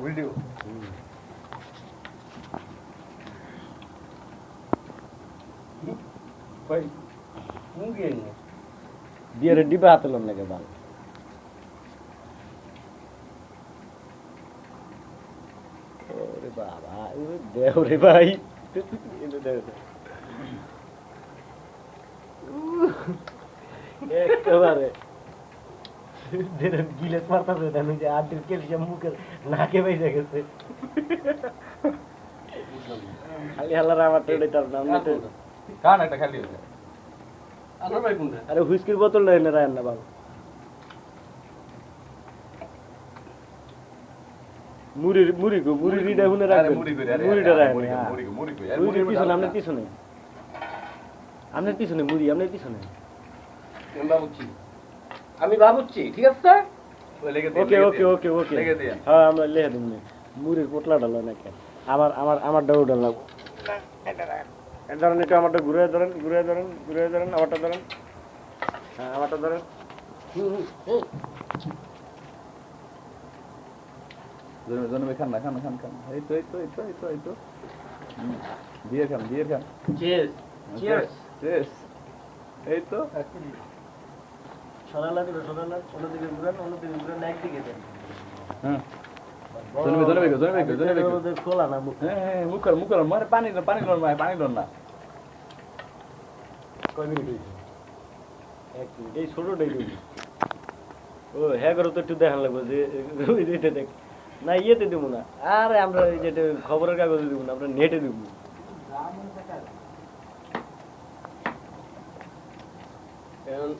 video ভাই মুঙ্গি না বিয়ের ডিবা হাতে লম লাগে বাল ওরে বাবা ওরে দেও রে ভাই একেবারে যেটা গিলেস মারতেছে তেন যে আড্ডির ক্যালসিয়াম মুখের নাকে বেজে গেছে খালি হালার আমার টেডেটার নাম কান একটা খালি হয়েছে আনার ভাই কোনটা আরে হুইস্কির বোতলটা এনে রায় না বাবা মুড়ি গো মুড়ি রিডা হুনে রাখবেন মুড়িটা রাখেন মুড়ির পিছনে আপনার পিছনে আপনার পিছনে মুড়ি আপনার পিছনে বাবুচ্ছি আমি বাবুচ্ছি ঠিক আছে ওকে ওকে ওকে ওকে হ্যাঁ আমরা লিখে দিন মুড়ির পোটলা ডালো না কেন আমার ডাউ ডাল ধরেন একটু আমারটা ঘুরে ধরেন আমারটা ধরেন হ্যাঁ আমারটা ধরেন জনমে খান না খান এই তো দিয়ে খান চিয়ার্স চিয়ার্স এই তো সোনালা দিবে সোনালা অন্যদিকে ঘুরান একদিকে দেন হ্যাঁ জনমে খোলা না মুখ হ্যাঁ মুখ মারে পানি লন না কয় মিনিট হয়েছে 1 মিনিট এই ছোটটাই দিবি ও হ্যাঁ করো তো একটু দেখান লাগবে যে এটা দেখ না ইয়েতে দিব না আরে আমরা যেটা খবরের কাগজে দিব না আমরা নেটে দিব এখন